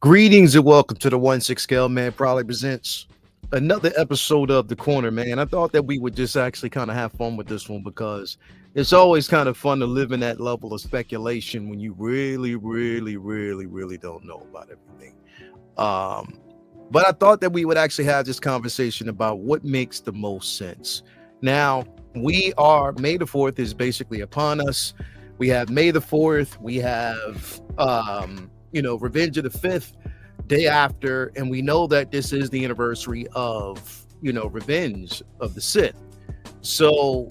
Greetings and welcome to the 1/6 Scale Man Probably presents another episode of The Corner, man. I thought that we would just actually kind of have fun with this one because it's always kind of fun to live in that level of speculation when you really don't know about everything. But I thought that we would actually have this conversation about what makes the most sense. Now, May the 4th is basically upon us. We have May the 4th. We have Revenge of the 5th, day after, and we know that this is the anniversary of, Revenge of the Sith. So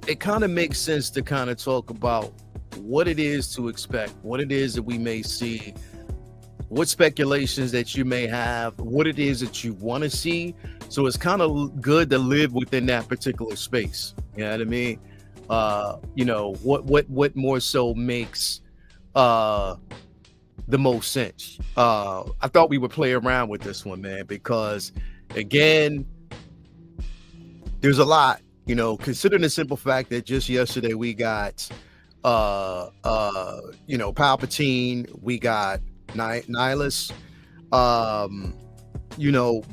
it kind of makes sense to kind of talk about what it is to expect, what it is that we may see, what speculations that you may have, what it is that you want to see. So it's kind of good to live within that particular space. You know what I mean? What more so makes the most sense. I thought we would play around with this one, man, because again, there's a lot, considering the simple fact that just yesterday we got Palpatine, we got Nihilus.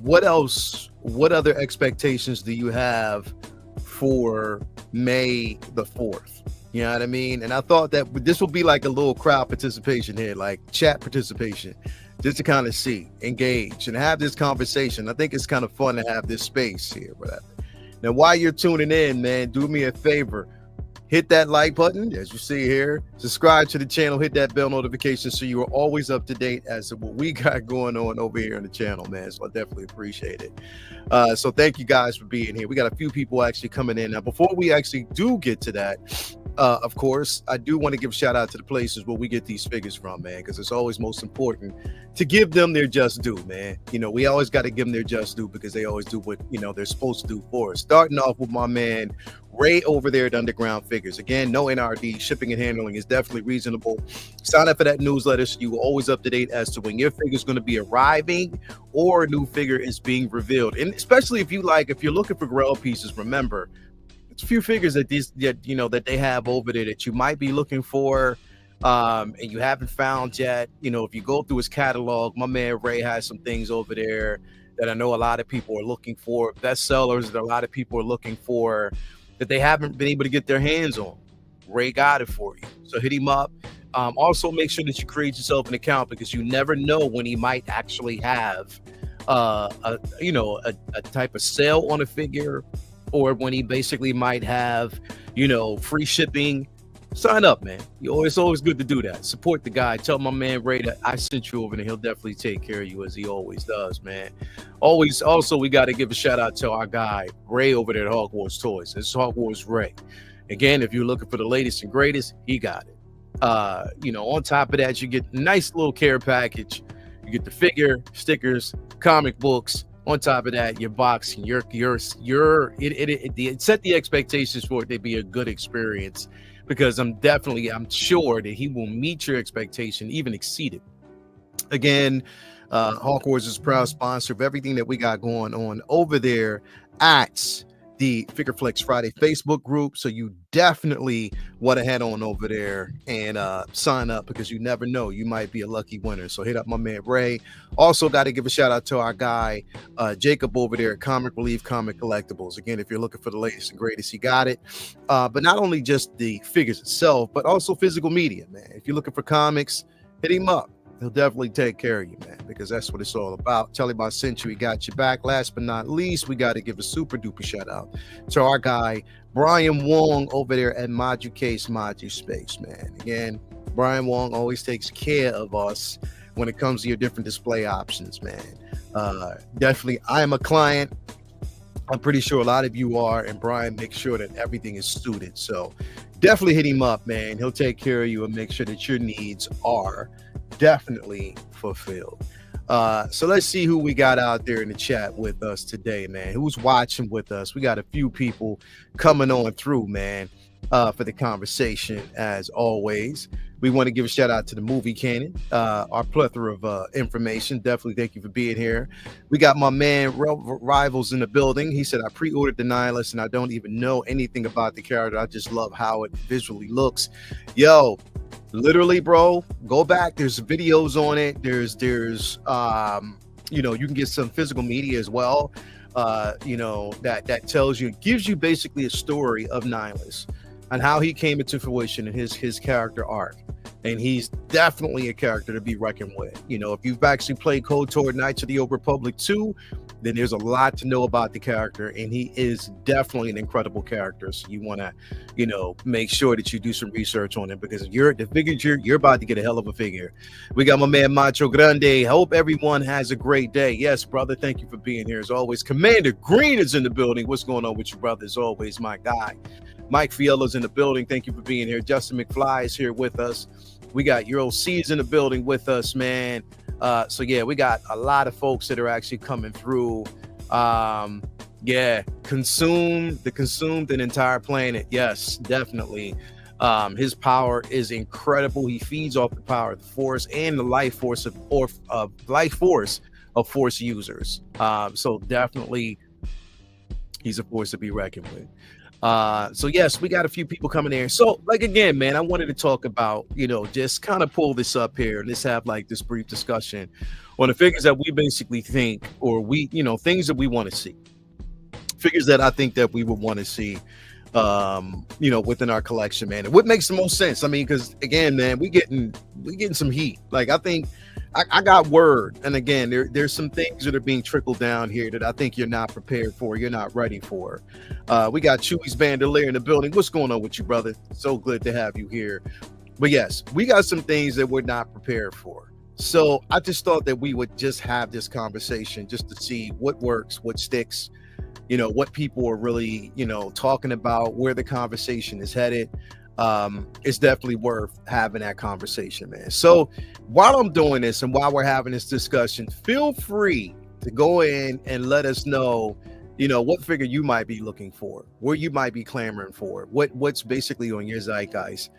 What else, what other expectations do you have for May the 4th? You know what I mean? And I thought that this will be like a little crowd participation here, like chat participation, just to kind of see, engage, and have this conversation. I think it's kind of fun to have this space here, whatever. Now, while you're tuning in, man, do me a favor. Hit that like button, as you see here. Subscribe to the channel. Hit that bell notification so you are always up to date as to what we got going on over here on the channel, man. So I definitely appreciate it. So thank you guys for being here. We got a few people actually coming in. Now, before we actually do get to that, of course, I do want to give a shout out to the places where we get these figures from, man, because it's always most important to give them their just due, man. We always got to give them their just due because they always do what, they're supposed to do for us. Starting off with my man Ray over there at Underground Figures. Again, no NRD, shipping and handling is definitely reasonable. Sign up for that newsletter so you are always up to date as to when your figure is going to be arriving or a new figure is being revealed. And especially if you're looking for Grail pieces, remember, it's a few figures that that they have over there that you might be looking for and you haven't found yet. If you go through his catalog, my man Ray has some things over there that I know a lot of people are looking for, bestsellers that a lot of people are looking for that they haven't been able to get their hands on. Ray got it for you. So hit him up. Also make sure that you create yourself an account because you never know when he might actually have a type of sale on a figure, or when he basically might have, free shipping. Sign up, man. It's always good to do that. Support the guy. Tell my man Ray that I sent you over there. He'll definitely take care of you as he always does, man. Also, we got to give a shout out to our guy Ray over there at Hogwarts Toys. It's Hogwarts Ray. Again, if you're looking for the latest and greatest, he got it. On top of that, you get a nice little care package. You get the figure, stickers, comic books. On top of that, your box, set the expectations for it to be a good experience, because I'm sure that he will meet your expectation, even exceed it. Again, Hawkwards is a proud sponsor of everything that we got going on over there at the Figure Flex Friday Facebook group. So you definitely want to head on over there and sign up, because you never know, you might be a lucky winner. So hit up my man Ray. Also got to give a shout out to our guy Jacob over there at Comic Relief Comic Collectibles. Again, if you're looking for the latest and greatest, he got it. But not only just the figures itself, but also physical media, man. If you're looking for comics, hit him up. He'll definitely take care of you, man, because that's what it's all about. Tell him I sent you. He got your back. Last but not least, we got to give a super duper shout out to our guy Brian Wong over there at Modu Case Modu Space, man. Again, Brian Wong always takes care of us when it comes to your different display options, man. Definitely, I am a client. I'm pretty sure a lot of you are, and Brian makes sure that everything is suited. So definitely hit him up, man. He'll take care of you and make sure that your needs are definitely fulfilled. So let's see who we got out there in the chat with us today, man. Who's watching with us? We got a few people coming on through, man, for the conversation. As always, we want to give a shout out to the movie canon, our plethora of information. Definitely thank you for being here. We got my man Rivals in the building. He said, I pre-ordered the Nihilist and I don't even know anything about the character. I just love how it visually looks. Yo, literally, bro, go back. There's videos on it. There's you know, you can get some physical media as well. You know, that tells you, gives you basically a story of Nihilus and how he came into fruition in his character arc. And he's definitely a character to be reckoned with. You know, if you've actually played KOTOR Knights of the Old Republic 2, then there's a lot to know about the character, and he is definitely an incredible character. So you want to, you know, make sure that you do some research on him, because you're about to get a hell of a figure. We got my man Macho Grande. Hope everyone has a great day. Yes, brother. Thank you for being here as always. Commander Green is in the building. What's going on with you, brother? As always, my guy. Mike Fiella's in the building. Thank you for being here. Justin McFly is here with us. We got Euro C's in the building with us, man. So yeah, we got a lot of folks that are actually coming through. Yeah, consumed an entire planet. Yes, definitely. His power is incredible. He feeds off the power of the Force and the life force of Force users. So definitely, he's a force to be reckoned with. So yes, we got a few people coming in. So like, again, man, I wanted to talk about, you know, just kind of pull this up here and let's have like this brief discussion on the figures that we basically think, or we, you know, things that we want to see, figures that I think that we would want to see, you know, within our collection, man. And what makes the most sense? I mean, because again, man, we getting some heat. Like, I think I got word, and again, there's some things that are being trickled down here that I think you're not prepared for, you're not ready for. We got Chewy's Bandolier in the building. What's going on with you, brother? So good to have you here. But yes, we got some things that we're not prepared for. So I just thought that we would just have this conversation just to see what works, what sticks, you know, what people are really, you know, talking about, where the conversation is headed. It's definitely worth having that conversation, man. So while I'm doing this and while we're having this discussion, feel free to go in and let us know, you know, what figure you might be looking for, where you might be clamoring for, what's basically on your zeitgeist,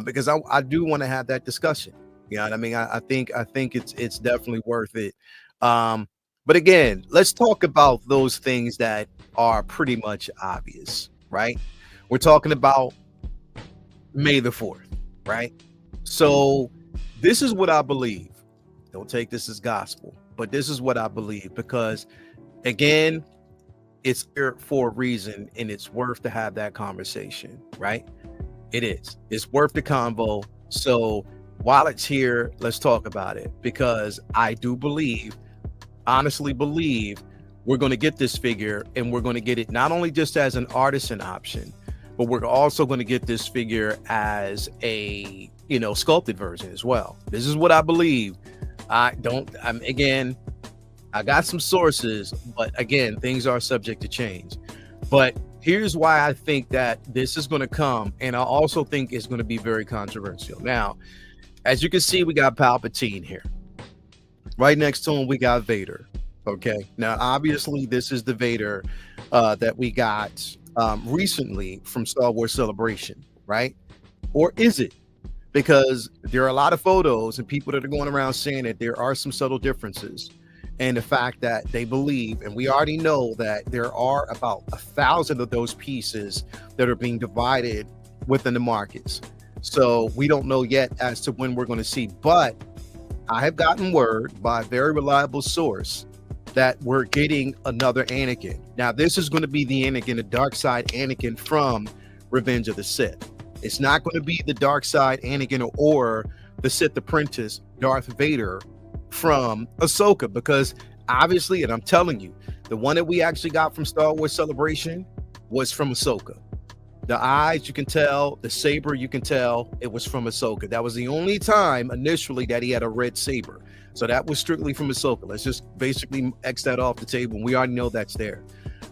because I do want to have that discussion. You know what I mean? I think it's definitely worth it. But again, let's talk about those things that are pretty much obvious, right? We're talking about May the 4th, right? So this is what I believe. Don't take this as gospel, but this is what I believe, because again, it's here for a reason, and it's worth to have that conversation, right? It is. It's worth the convo. So while it's here, let's talk about it, because I do believe, honestly believe, we're going to get this figure, and we're going to get it not only just as an artisan option, but we're also going to get this figure as a, you know, sculpted version as well. This is what I believe. Again, I got some sources, but again, things are subject to change. But here's why I think that this is going to come, and I also think it's going to be very controversial. Now, as you can see, we got Palpatine here. Right next to him, we got Vader. Okay. Now, obviously, this is the Vader that we got recently from Star Wars Celebration, right? Or is it? Because there are a lot of photos and people that are going around saying that there are some subtle differences, and the fact that they believe, and we already know that there are about 1,000 of those pieces that are being divided within the markets. So we don't know yet as to when we're going to see, but I have gotten word by a very reliable source that we're getting another Anakin. Now, this is going to be the Anakin, the dark side Anakin from Revenge of the Sith. It's not going to be the dark side Anakin or the Sith apprentice Darth Vader from Ahsoka, because obviously, and I'm telling you, the one that we actually got from Star Wars Celebration was from Ahsoka. The eyes, you can tell, the saber, you can tell, it was from Ahsoka. That was the only time initially that he had a red saber. So that was strictly from Ahsoka. Let's just basically X that off the table. We already know that's there.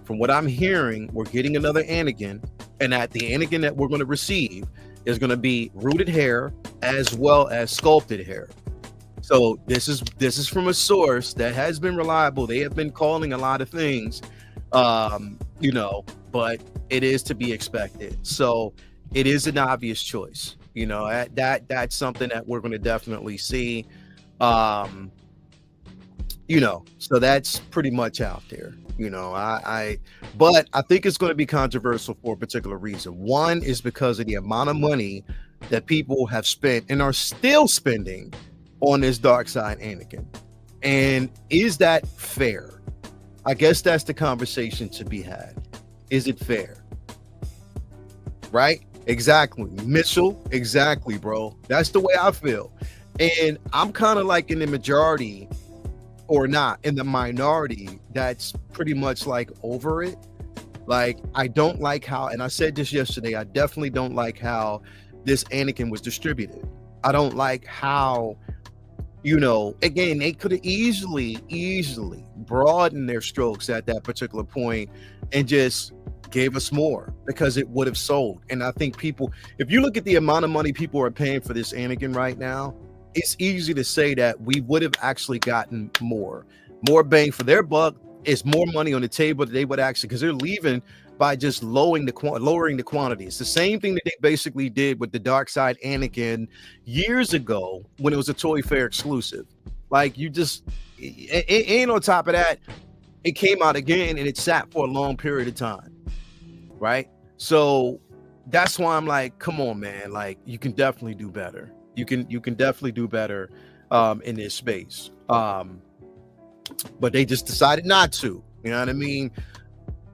From what I'm hearing, we're getting another Anakin, and that the Anakin that we're going to receive is going to be rooted hair as well as sculpted hair. So this is from a source that has been reliable. They have been calling a lot of things, but it is to be expected. So it is an obvious choice. That's something that we're going to definitely see. Um, so that's pretty much out there. But I think it's going to be controversial for a particular reason. One is because of the amount of money that people have spent and are still spending on this dark side Anakin. And is that fair? I guess that's the conversation to be had. Is it fair? Right? Exactly. Mitchell, exactly, bro. That's the way I feel. And I'm kind of like in the majority, or not in the minority, that's pretty much like over it. Like, I don't like how, and I said this yesterday, I definitely don't like how this Anakin was distributed. I don't like how, again, they could have easily broadened their strokes at that particular point and just gave us more, because it would have sold. And I think people, if you look at the amount of money people are paying for this Anakin right now, it's easy to say that we would have actually gotten more bang for their buck. It's more money on the table that they would actually, because they're leaving by just lowering the quantity. It's the same thing that they basically did with the dark side Anakin years ago when it was a Toy Fair exclusive. Like, you just, and on top of that, it came out again and it sat for a long period of time, right? So that's why I'm like, come on, man. Like, you can definitely do better. You can definitely do better in this space. But they just decided not to. You know what I mean?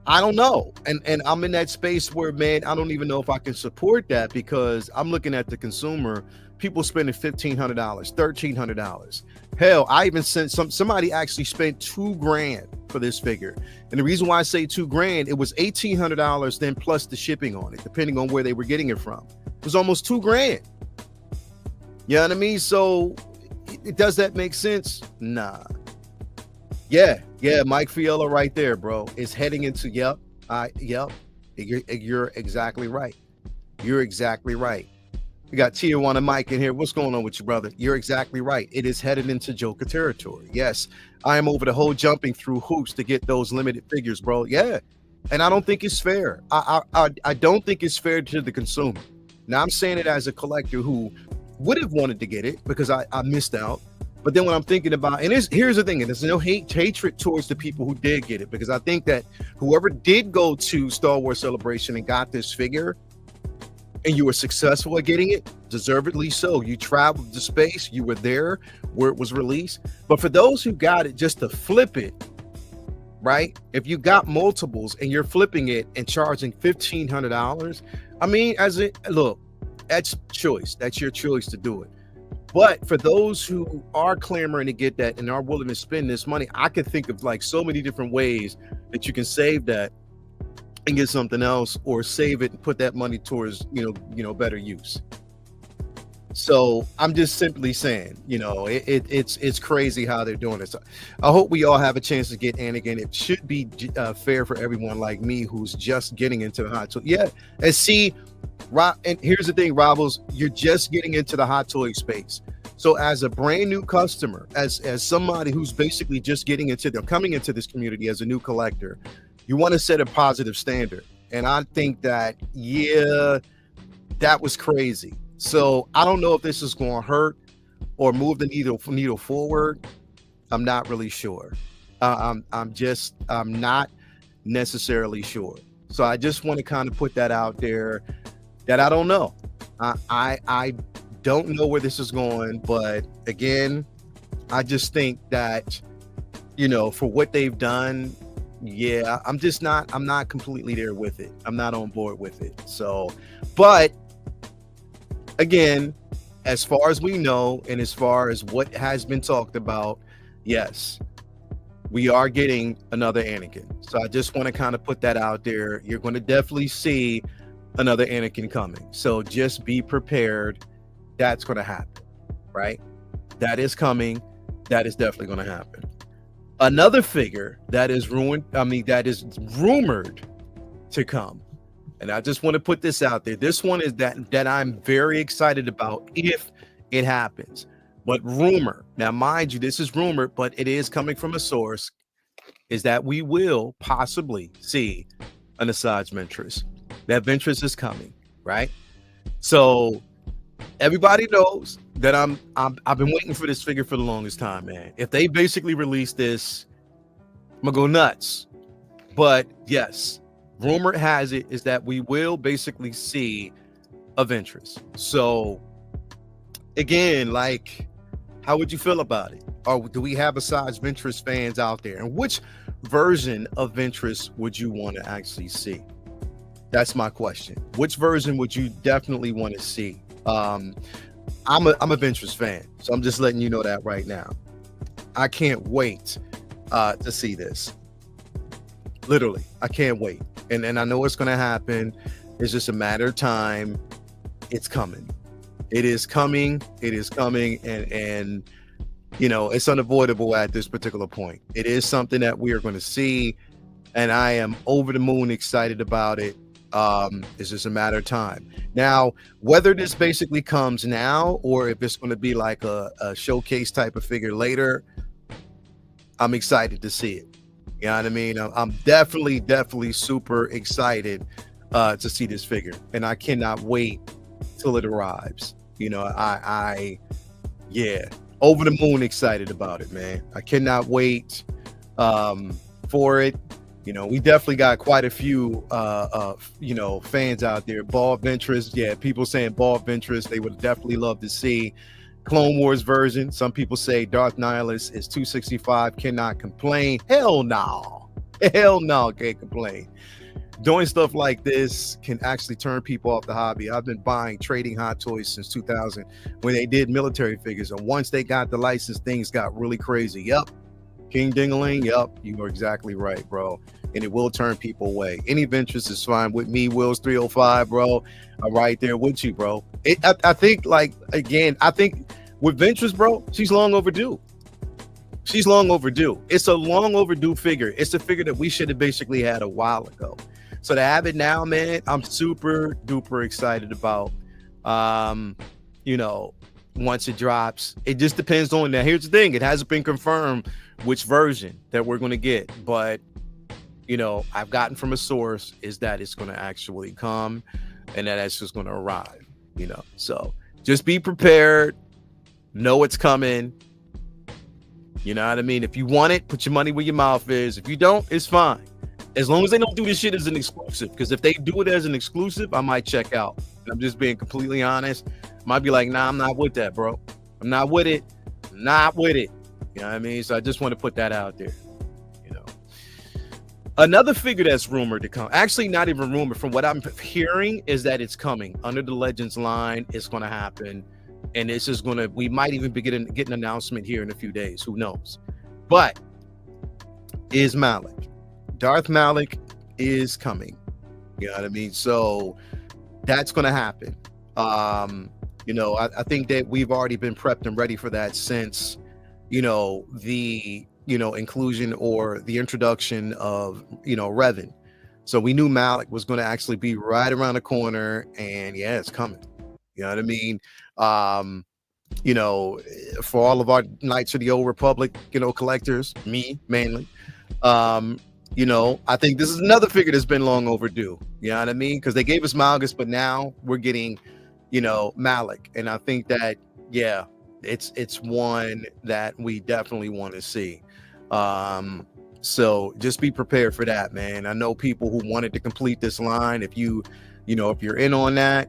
I don't know. And I'm in that space where, man, I don't even know if I can support that, because I'm looking at the consumer, people spending $1,500, $1,300. Hell, I even sent somebody actually spent $2,000 for this figure. And the reason why I say $2,000, it was $1,800 then plus the shipping on it, depending on where they were getting it from. It was almost $2,000. You know what I mean? So does that make sense? Nah. Yeah, Mike Fiala right there, bro. It's heading into yep. You're exactly right. You're exactly right. We got Tijuana Mike in here. What's going on with you, brother? You're exactly right. It is headed into Joker territory. Yes, I am over the whole jumping through hoops to get those limited figures, bro. Yeah, and I don't think it's fair. I don't think it's fair to the consumer. Now, I'm saying it as a collector who would have wanted to get it because I missed out. But then when I'm thinking about, and here's the thing, and there's no hatred towards the people who did get it, because I think that whoever did go to Star Wars Celebration and got this figure, and you were successful at getting it, deservedly so. You traveled to space, you were there where it was released. But for those who got it just to flip it, right? If you got multiples and you're flipping it and charging $1,500, I mean, look, that's choice. That's your choice to do it. But for those who are clamoring to get that and are willing to spend this money, I could think of like so many different ways that you can save that and get something else, or save it and put that money towards, better use. So I'm just simply saying, it's crazy how they're doing this. I hope we all have a chance to get Anakin. It should be fair for everyone like me who's just getting into the hot toy. Yeah, and see, and here's the thing, Robbles, you're just getting into the hot toy space. So as a brand new customer, as somebody who's basically just coming into this community as a new collector, you want to set a positive standard. And I think that, that was crazy. So I don't know if this is going to hurt or move the needle forward. I'm not really sure. I'm not necessarily sure. So I just want to kind of put that out there, that I don't know. I don't know where this is going, but again, I just think that, for what they've done, I'm not completely there with it. I'm not on board with it. So, but again, as far as we know, and as far as what has been talked about, yes, we are getting another Anakin. So I just want to kind of put that out there. You're going to definitely see another Anakin coming. So just be prepared. That's going to happen, right? That is coming. That is definitely going to happen. Another figure that is that is rumored to come, and I just want to put this out there. This one is that I'm very excited about if it happens. But rumor, now mind you, this is rumor, but it is coming from a source, is that we will possibly see an Asajj Ventress. That Ventress is coming, right? So everybody knows that I've been waiting for this figure for the longest time, man. If they basically release this, I'm gonna go nuts. But yes, rumor has it is that we will basically see a Ventress. So again, like, how would you feel about it? Or do we have Asajj Ventress fans out there? And which version of Ventress would you want to actually see? That's my question. Which version would you definitely want to see? I'm a Ventress fan, so I'm just letting you know that right now. I can't wait to see this. Literally, I can't wait. And I know it's going to happen. It's just a matter of time. It's coming. It is coming. It is coming. And you know, it's unavoidable at this particular point. It is something that we are going to see. And I am over the moon excited about it. It's just a matter of time. Now, whether this basically comes now or if it's going to be like a showcase type of figure later, I'm excited to see it. You know what I mean? I'm definitely super excited to see this figure, and I cannot wait till it arrives. You know, yeah, over the moon excited about it, man. I cannot wait for it. You know, we definitely got quite a few you know, fans out there. Ball Ventress, yeah, people saying Ball Ventress, they would definitely love to see Clone Wars version. Some people say Darth Nihilus is 265, cannot complain. Hell no. Hell no, can't complain. Doing stuff like this can actually turn people off the hobby. I've been buying trading Hot Toys since 2000 when they did military figures. And once they got the license, things got really crazy. Yep. King Dingaling. Yep. You are exactly right, bro. And it will turn people away. Any Ventress is fine with me. Wills 305, bro. I'm right there with you, bro. I think, like, again, I think with Ventress, bro, she's long overdue. She's long overdue. It's a long overdue figure. It's a figure that we should have basically had a while ago. So to have it now, man, I'm super duper excited about. You know, once it drops, it just depends on. Now, here's the thing: it hasn't been confirmed which version that we're going to get, but you know, I've gotten from a source is that it's going to actually come, and that it's just going to arrive. You know, so just be prepared. Know it's coming. You know what I mean? If you want it, put your money where your mouth is. If you don't, it's fine. As long as they don't do this shit as an exclusive. Because if they do it as an exclusive, I might check out. And I'm just being completely honest. I might be like, nah, I'm not with that, bro. I'm not with it. I'm not with it. You know what I mean? So I just want to put that out there. You know. Another figure that's rumored to come. Actually, not even rumored. From what I'm hearing is that it's coming. Under the Legends line, it's going to happen. And it's just going to, we might even be getting an announcement here in a few days. Who knows? But is Malak. Darth Malak is coming. You know what I mean? So that's going to happen. You know, I think that we've already been prepped and ready for that since, you know, the, you know, inclusion or the introduction of, you know, Revan. So we knew Malak was going to actually be right around the corner, and yeah, it's coming. You know what I mean? You know, for all of our Knights of the Old Republic, you know, collectors, me mainly, you know, I think this is another figure that's been long overdue. You know what I mean? Because they gave us Malgus, but now we're getting, you know, Malak. And I think that, yeah, it's one that we definitely want to see. So just be prepared for that, man. I know people who wanted to complete this line. If you know, if you're in on that,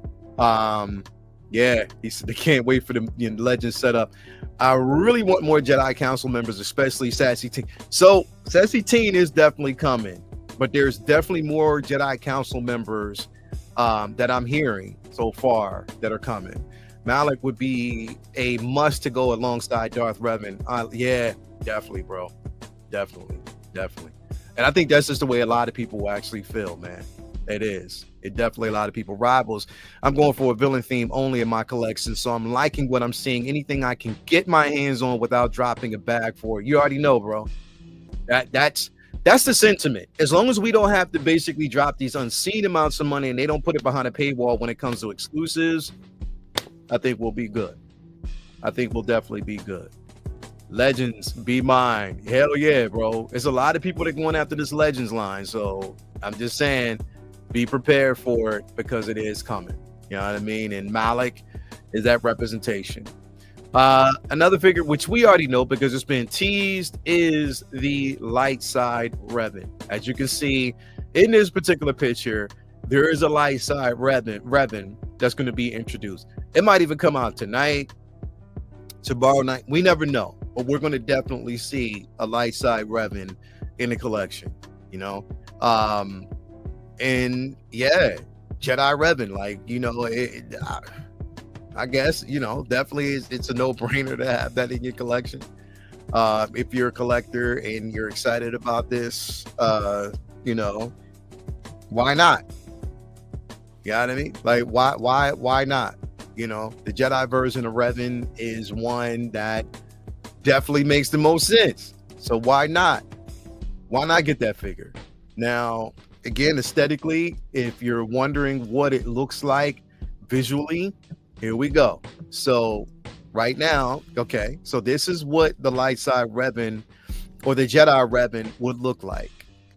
yeah, he said they can't wait for the, you know, Legends setup. I really want more Jedi Council members, especially Sassy Teen. So Sassy Teen is definitely coming, but there's definitely more Jedi Council members that I'm hearing so far that are coming. Malak would be a must to go alongside Darth Revan. Yeah, definitely, bro. Definitely. And I think that's just the way a lot of people will actually feel, man. It is. It definitely a lot of people. Rivals, I'm going for a villain theme only in my collection, so I'm liking what I'm seeing. Anything I can get my hands on without dropping a bag for it. You already know, bro. That's the sentiment. As long as we don't have to basically drop these unseen amounts of money and they don't put it behind a paywall when it comes to exclusives, I think we'll be good. I think we'll definitely be good. Legends, be mine. Hell yeah, bro. There's a lot of people that going after this Legends line. So I'm just saying, be prepared for it because it is coming. You know what I mean? And Malak is that representation. Another figure, which we already know because it's been teased, is the light side Revan. As you can see in this particular picture, there is a light side Revan that's going to be introduced. It might even come out tonight, tomorrow night. We never know, but we're going to definitely see a light side Revan in the collection, you know? And yeah, Jedi Revan, like, you know, I guess, you know, definitely it's a no-brainer to have that in your collection. If you're a collector and you're excited about this, you know, why not? You know what I mean? Like, why not? You know, the Jedi version of Revan is one that definitely makes the most sense. So why not? Why not get that figure? Now, again, aesthetically, if you're wondering what it looks like visually, here we go. So right now, okay, so this is what the light side Revan or the Jedi Revan would look like.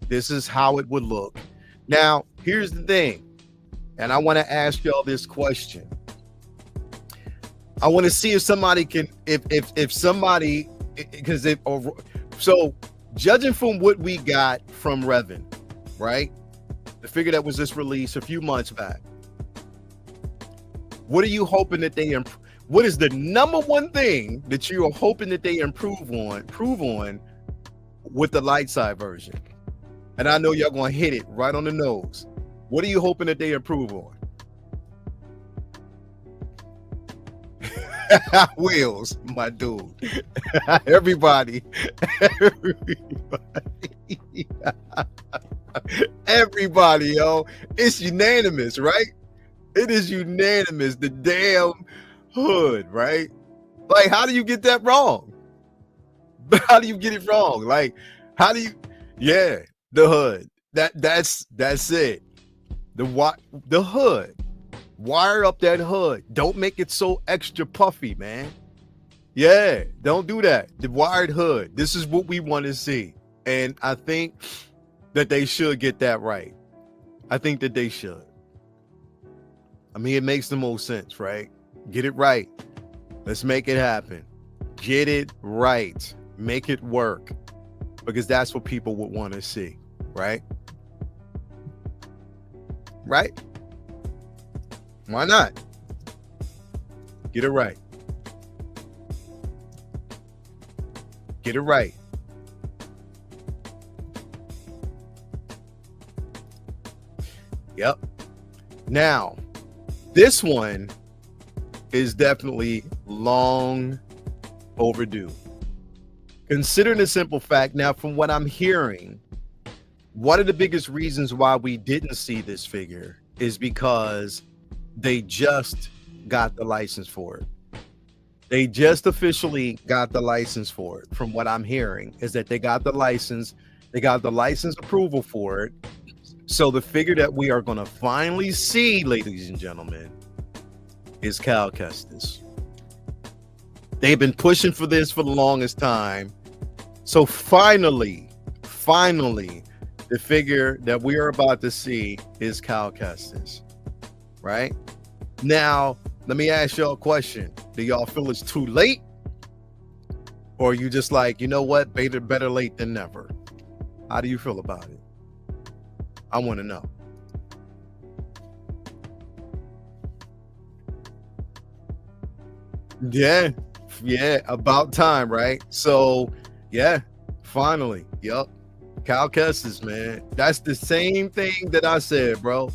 This is how it would look. Now, here's the thing, and I want to ask y'all this question. I want to see if somebody can, if somebody, because so judging from what we got from Revan, right? The figure that was just released a few months back. What are you hoping that they what is the number one thing that you are hoping that they improve on with the light side version? And I know y'all gonna hit it right on the nose. What are you hoping that they improve on? Wheels, my dude. Everybody. Everybody, yo. It's unanimous, right? It is unanimous. The damn hood, right? Like, how do you get that wrong? How do you get it wrong? Like, how do you? Yeah, the hood. That's it. The hood. Wire up that hood. Don't make it so extra puffy, man. Yeah, don't do that. The wired hood. This is what we want to see, and I think that they should get that right. I think that they should. I mean, it makes the most sense, right? Get it right. Let's make it happen. Get it right. Make it work. Because that's what people would want to see, right? Right? Why not? Get it right. Get it right. Yep. Now, this one is definitely long overdue. Considering the simple fact, now from what I'm hearing, one of the biggest reasons why we didn't see this figure is because they just got the license for it. They just officially got the license for it. From what I'm hearing is that they got the license approval for it. So the figure that we are going to finally see, ladies and gentlemen, is Cal Kestis. They've been pushing for this for the longest time. So finally, the figure that we are about to see is Cal Kestis, right? Now, let me ask y'all a question. Do y'all feel it's too late? Or are you just like, you know what, better late than never? How do you feel about it? I want to know. Yeah, about time, right? So, yeah, finally, yep. Cal Kestis, man. That's the same thing that I said, bro.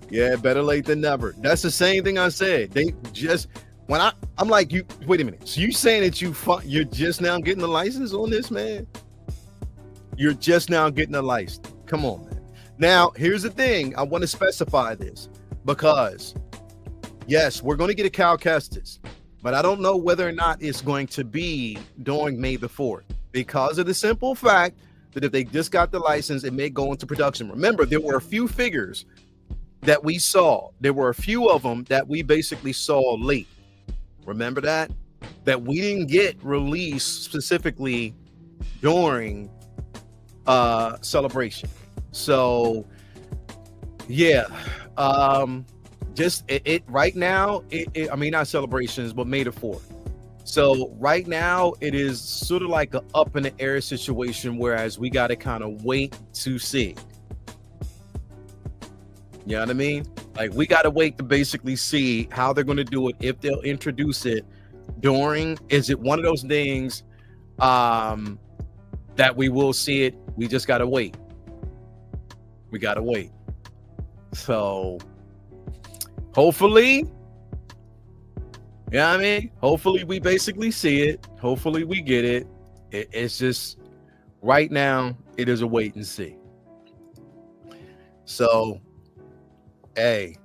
Yeah, better late than never. That's the same thing I said. They just, when I'm like, you wait a minute. So you saying that you're just now getting the license on this, man? You're just now getting the license. Come on, man. Now, here's the thing. I want to specify this because, yes, we're going to get a Cal Kestis, but I don't know whether or not it's going to be during May the 4th because of the simple fact that if they just got the license, it may go into production. Remember, there were a few figures that we saw. There were a few of them that we basically saw late. Remember that we didn't get released specifically during celebration. So yeah, just it right now. I mean, not celebrations, but May the 4th. So right now, it is sort of like a up in the air situation. Whereas we got to kind of wait to see. You know what I mean? Like we got to wait to basically see how they're going to do it. If they'll introduce it during, is it one of those things that we will see it? We just got to wait. We got to wait. So hopefully, yeah, I mean, hopefully we basically see it. Hopefully we get it. It's just right now, it is a wait and see. So, hey,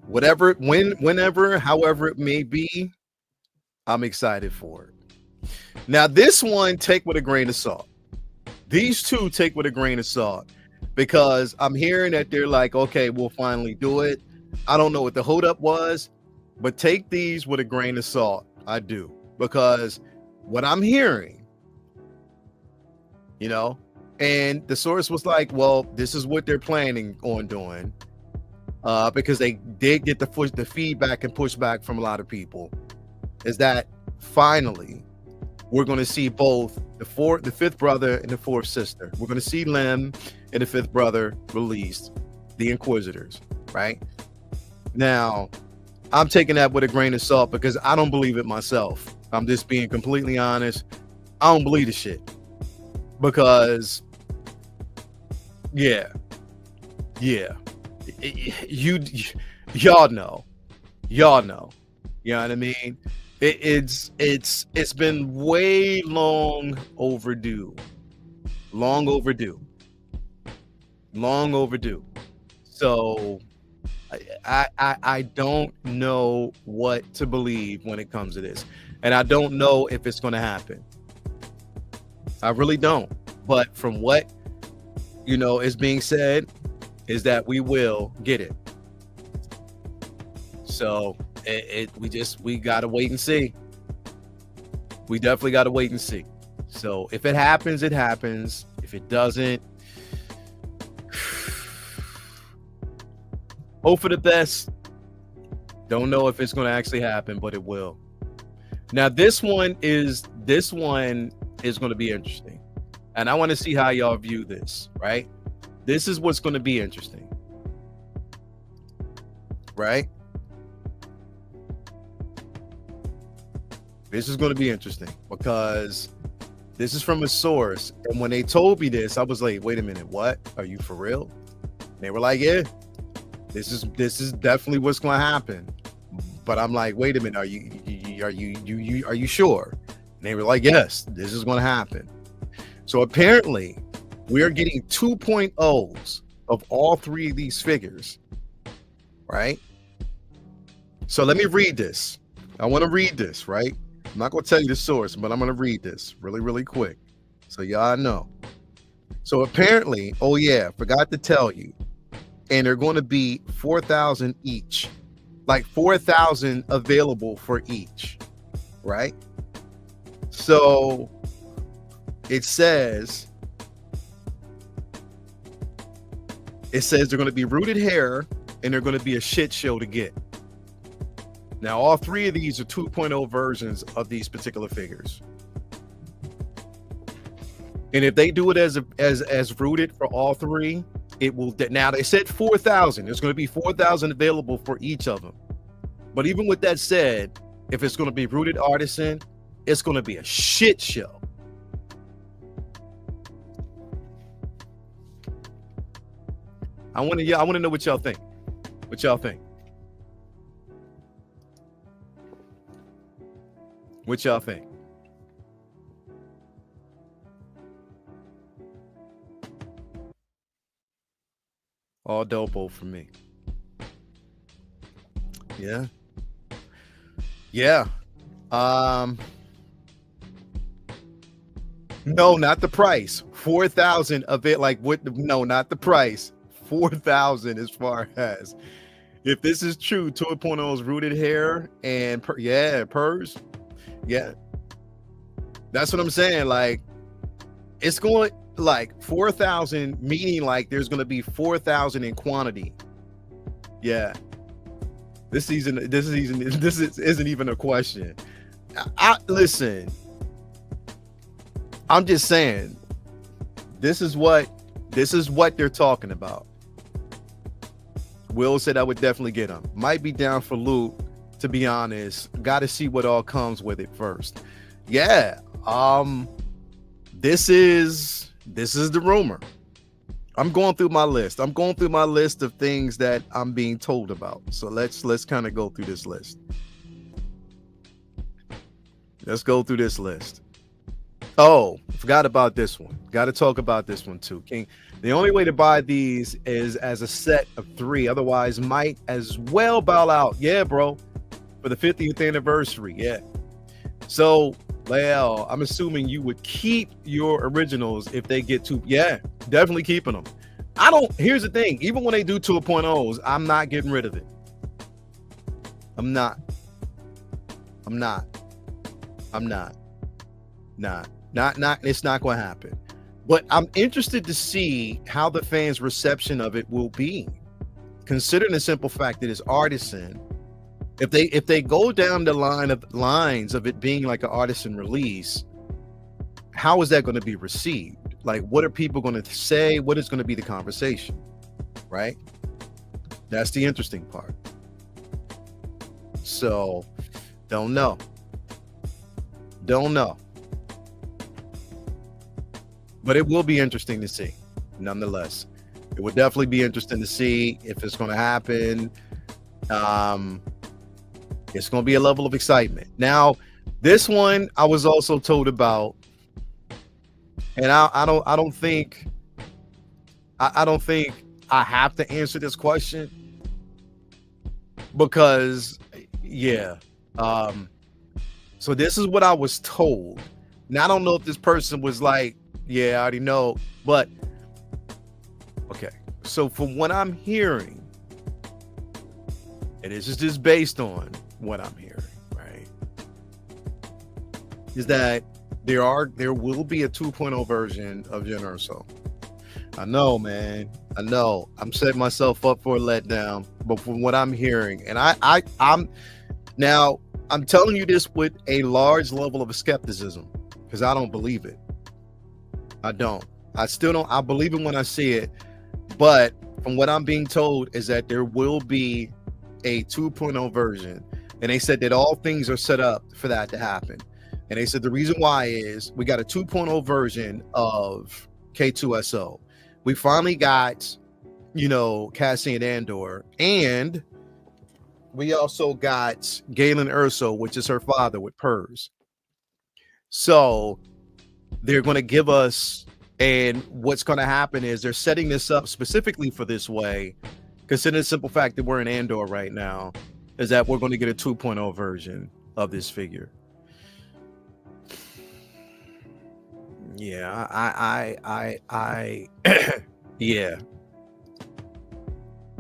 whatever, whenever, however it may be, I'm excited for it. Now, this one, take with a grain of salt. These two, take with a grain of salt, because I'm hearing that they're like, okay, we'll finally do it. I don't know what the hold up was, but take these with a grain of salt. I do, because what I'm hearing, you know, and the source was like, well, this is what they're planning on doing, because they did get the feedback and pushback from a lot of people, is that finally we're going to see both the fifth brother and the fourth sister. We're going to see Lem and the fifth brother released, the Inquisitors, right? Now, I'm taking that with a grain of salt because I don't believe it myself. I'm just being completely honest. I don't believe the shit. Because, yeah. Y'all know. You know what I mean? It's been way long overdue. Long overdue. So I don't know what to believe when it comes to this. And I don't know if it's going to happen. I really don't. But from what, is being said, is that we will get it. So we got to wait and see. We definitely got to wait and see. So if it happens, it happens. If it doesn't, hope for the best. Don't know if it's going to actually happen, but it will. Now, this one is going to be interesting. And I want to see how y'all view this, right? This is what's going to be interesting. Right? This is going to be interesting because this is from a source. And when they told me this, I was like, wait a minute, what? Are you for real? And they were like, yeah, this is definitely what's going to happen. But I'm like, wait a minute, are you sure? And they were like, yes, this is going to happen. So apparently we are getting 2.0s of all three of these figures, right? So let me read this. I want to read this, right? I'm not going to tell you the source, but I'm going to read this really, really quick so y'all know. So apparently, oh yeah, forgot to tell you, and they're going to be 4,000 each, like 4,000 available for each, right? So it says they're going to be rooted hair and they're going to be a shit show to get. Now, all three of these are 2.0 versions of these particular figures. And if they do it as rooted for all three, it will. Now, they said 4,000. There's going to be 4,000 available for each of them. But even with that said, if it's going to be rooted artisan, it's going to be a shit show. I want to know what y'all think. What y'all think? What y'all think? All dope for me. Yeah. Yeah. No, not the price. 4,000 of it. Like what? No, not the price. 4,000 as far as If this is true, 2.0's rooted hair and yeah, purrs. Yeah, that's what I'm saying. Like, it's going like 4,000, meaning like there's going to be 4,000 in quantity. Yeah, isn't even a question. Listen, I'm just saying, this is what they're talking about. Will said I would definitely get him. Might be down for loot, to be honest. Got to see what all comes with it first. Yeah. This is the rumor. I'm going through my list. I'm going through my list of things that I'm being told about. So let's kind of go through this list. Let's go through this list. Oh, forgot about this one. Got to talk about this one too, King. The only way to buy these is as a set of 3. Otherwise, might as well bow out. Yeah, bro. For the 50th anniversary. Yeah. So, Leia, I'm assuming you would keep your originals if they get 2. Yeah, definitely keeping them. Here's the thing. Even when they do 2.0s, I'm not getting rid of it. I'm not. It's not going to happen. But I'm interested to see how the fans' reception of it will be, considering the simple fact that it's artisan. If they go down the lines of it being like an artisan release, how is that going to be received? Like, what are people going to say? What is going to be the conversation? Right? That's the interesting part. So, don't know. But it will be interesting to see, nonetheless. It would definitely be interesting to see if it's going to happen. It's going to be a level of excitement. Now, this one I was also told about, and I don't think I have to answer this question because, yeah. So this is what I was told. Now I don't know if this person was like, yeah, I already know, but okay. So from what I'm hearing, and this is just based on what I'm hearing, right, is that there will be a 2.0 version of Gen Urso. I know, man. I know. I'm setting myself up for a letdown, but from what I'm hearing, and I'm telling you this with a large level of skepticism because I don't believe it. I don't. I still don't. I believe it when I see it, but from what I'm being told is that there will be a 2.0 version, and they said that all things are set up for that to happen. And they said the reason why is we got a 2.0 version of K2SO. We finally got, Cassian Andor, and we also got Galen Erso, which is her father with Purs. So they're going to give us, and what's going to happen is they're setting this up specifically for this way, considering the simple fact that we're in Andor right now, is that we're going to get a 2.0 version of this figure. Yeah, yeah.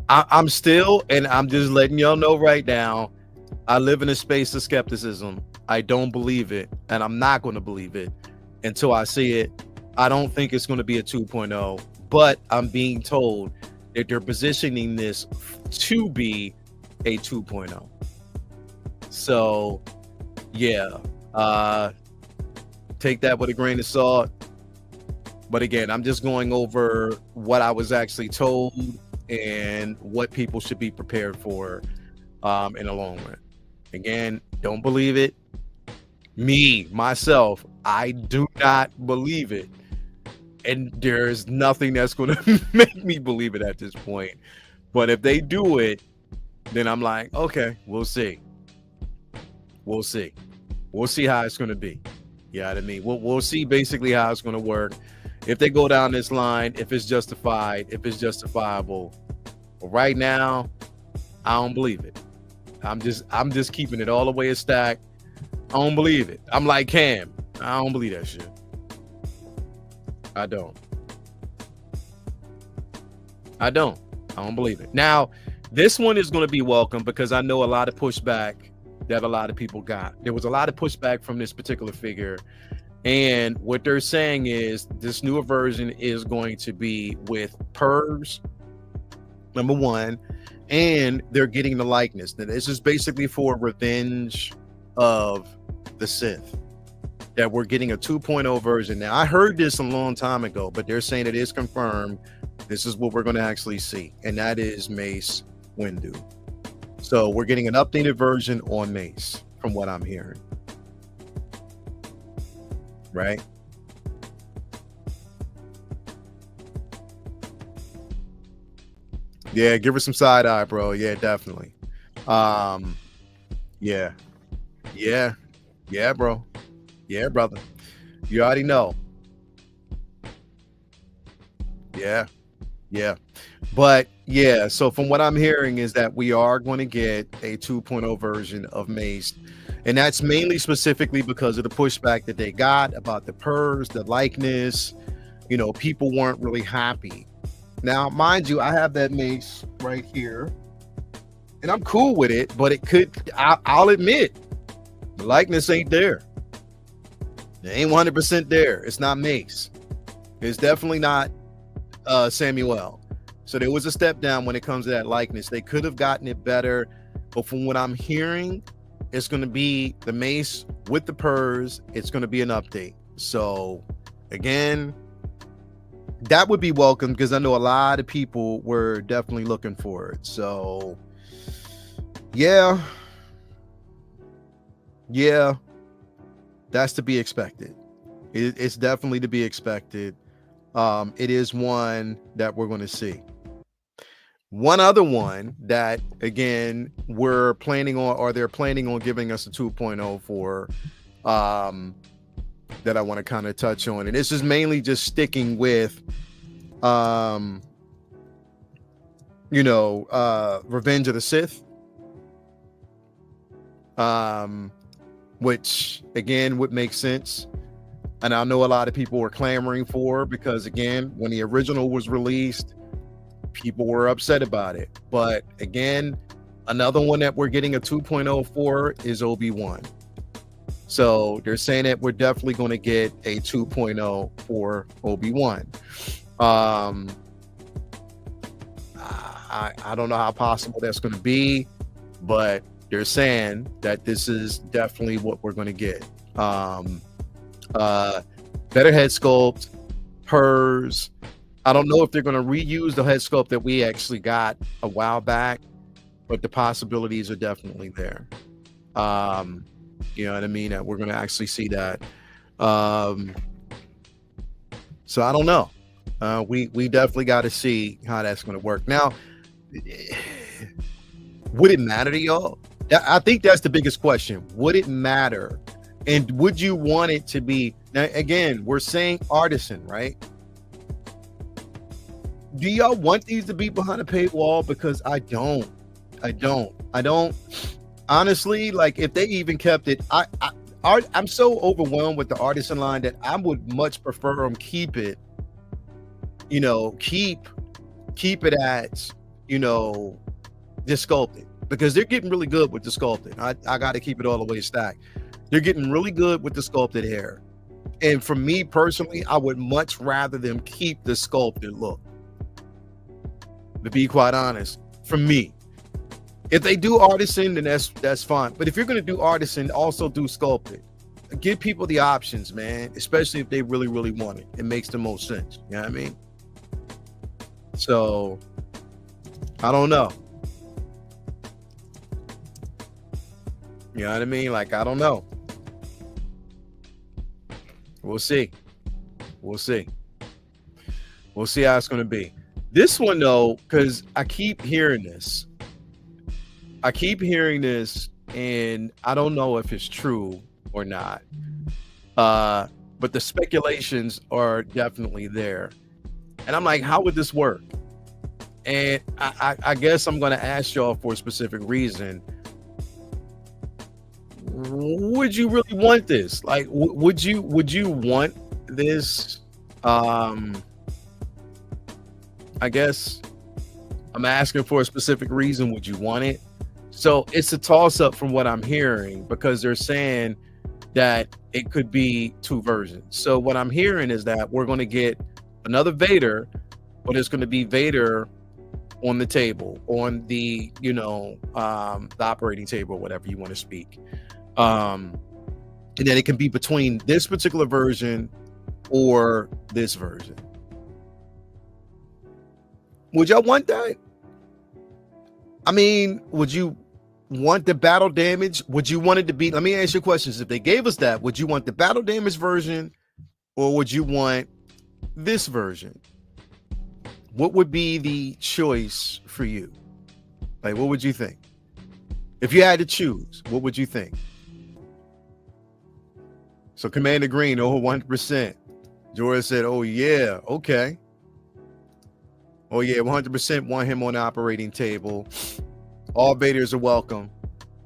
I'm still, and I'm just letting y'all know right now, I live in a space of skepticism. I don't believe it, and I'm not going to believe it until I see it. I don't think it's going to be a 2.0, but I'm being told that they're positioning this to be a 2.0. So, yeah, take that with a grain of salt. But again, I'm just going over what I was actually told and what people should be prepared for in the long run. Again, don't believe it. Myself, I do not believe it. And there's nothing that's going to make me believe it at this point. But if they do it, then I'm like, okay, we'll see. We'll see. We'll see how it's going to be. You know what I mean? We'll see basically how it's going to work. If they go down this line, if it's justified, if it's justifiable. But right now, I don't believe it. I'm just keeping it all the way a stack. I don't believe it. I'm like Cam. I don't believe that shit. I don't believe it. Now, This one is going to be welcome because I know a lot of pushback that a lot of people got. There was a lot of pushback from this particular figure. And what they're saying is this newer version is going to be with purrs, number one, and they're getting the likeness. Now, this is basically for revenge of the Sith. That we're getting a 2.0 version. Now, I heard this a long time ago, but they're saying it is confirmed. This is what we're going to actually see, and that is Mace Windu. So we're getting an updated version on Mace, from what I'm hearing. Right? Yeah, give her some side eye, bro. Yeah, definitely. Um, yeah, yeah, yeah, bro. Yeah, brother. You already know. Yeah, yeah. But yeah, so from what I'm hearing is that we are going to get a 2.0 version of Mace. And that's mainly specifically because of the pushback that they got about the purrs, the likeness. You know, people weren't really happy. Now, mind you, I have that Mace right here. And I'm cool with it, but it could, I'll admit, the likeness ain't there. It ain't 100% there. It's not Mace. It's definitely not Samuel. So there was a step down when it comes to that likeness. They could have gotten it better, but from what I'm hearing, it's going to be the Mace with the purrs. It's going to be an update. So again, that would be welcome because I know a lot of people were definitely looking for it. So yeah, that's to be expected. It's definitely to be expected. It is one that we're going to see. One other one that, again, we're planning on, or they're planning on giving us a 2.0 for, that I want to kind of touch on. And this is mainly just sticking with, Revenge of the Sith. Which, again, would make sense. And I know a lot of people were clamoring for, because, again, when the original was released, people were upset about it. But again, another one that we're getting a 2.0 for is Obi-Wan. So they're saying that we're definitely going to get a 2.0 for Obi-Wan. I don't know how possible that's going to be, but they're saying that this is definitely what we're going to get. Better head sculpt, purrs. I don't know if they're going to reuse the head sculpt that we actually got a while back, but the possibilities are definitely there. You know what I mean? That we're going to actually see that. So I don't know. We definitely got to see how that's going to work. Now, would it matter to y'all? I think that's the biggest question. Would it matter? And would you want it to be? Now, again, we're saying artisan, right? Do y'all want these to be behind a paywall? Because I don't. Honestly, like, if they even kept it, I'm so overwhelmed with the artisan line that I would much prefer them keep it. Keep it as, just sculpted, because they're getting really good with the sculpting. I got to keep it all the way stacked. They're getting really good with the sculpted hair. And for me personally, I would much rather them keep the sculpted look. To be quite honest, for me, if they do artisan, then that's fine. But if you're going to do artisan, also do sculpted. Give people the options, man, especially if they really, really want it. It makes the most sense. You know what I mean? So, I don't know. You know what I mean? Like, I don't know. We'll see. We'll see how it's going to be. This one, though, because I keep hearing this. And I don't know if it's true or not. But the speculations are definitely there. And I'm like, how would this work? And I guess I'm going to ask y'all for a specific reason. Would you really want this? Like, would you want this? I guess I'm asking for a specific reason. Would you want it? So it's a toss up from what I'm hearing, because they're saying that it could be two versions. So what I'm hearing is that we're going to get another Vader, but it's going to be Vader on the table, on the, the operating table, whatever you want to speak. And then it can be between this particular version or this version. Would y'all want that? I mean, would you want the battle damage? Would you want it to be, let me ask you questions. If they gave us that, would you want the battle damage version, or would you want this version? What would be the choice for you? Like, what would you think? If you had to choose, what would you think? So Commander Green, 100%. Jordan said, oh yeah, okay. Oh yeah, 100% want him on the operating table. All Vaders are welcome.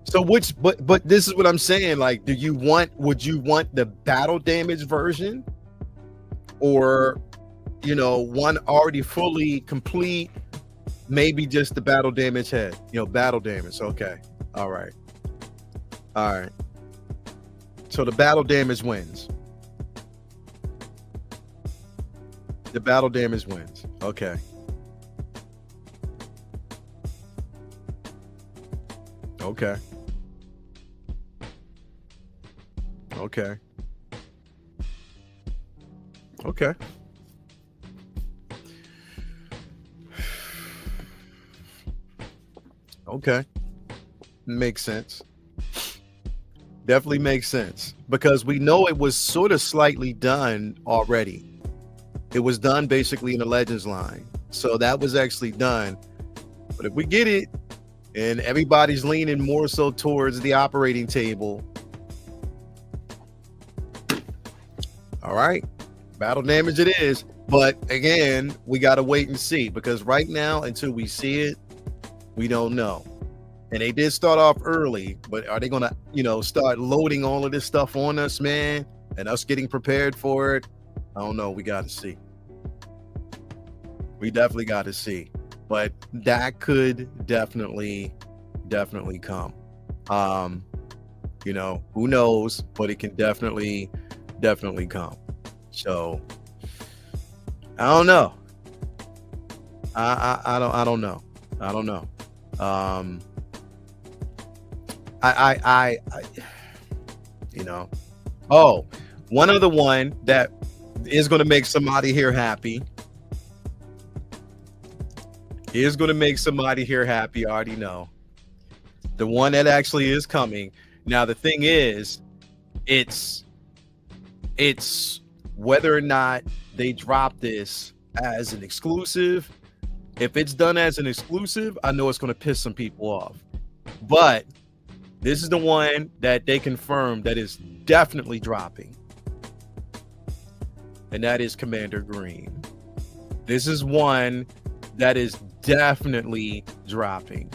So but this is what I'm saying. Like, would you want the battle damage version, or, one already fully complete, maybe just the battle damage head, battle damage. Okay. All right. So the battle damage wins. The battle damage wins. Okay. Okay. Okay. Okay. Okay. Makes sense. Definitely makes sense, because we know it was sort of slightly done already. It was done basically in the Legends line. So that was actually done. But if we get it and everybody's leaning more so towards the operating table, all right, battle damage it is. But again, we got to wait and see, because right now, until we see it, we don't know. And they did start off early, but are they going to, start loading all of this stuff on us, man, and us getting prepared for it? I don't know. We got to see. We definitely got to see. But that could definitely come. Who knows? But it can definitely come. So I don't know. I don't know. One other one that is going to make somebody here happy. I already know. The one that actually is coming. Now, the thing is, it's whether or not they drop this as an exclusive. If it's done as an exclusive, I know it's going to piss some people off. But this is the one that they confirmed that is definitely dropping. And that is Commander Green. This is one that is definitely dropping.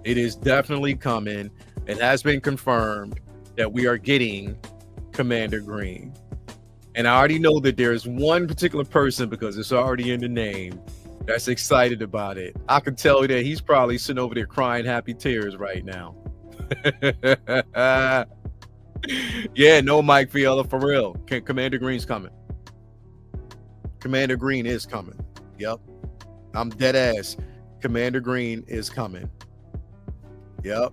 It is definitely coming. It has been confirmed that we are getting Commander Green. And I already know that there's one particular person, because it's already in the name, that's excited about it. I can tell you that he's probably sitting over there crying happy tears right now. Yeah, no, Mike Fiala, for real. Commander Green's coming. Commander Green is coming. Yep. I'm dead ass. Commander Green is coming. Yep.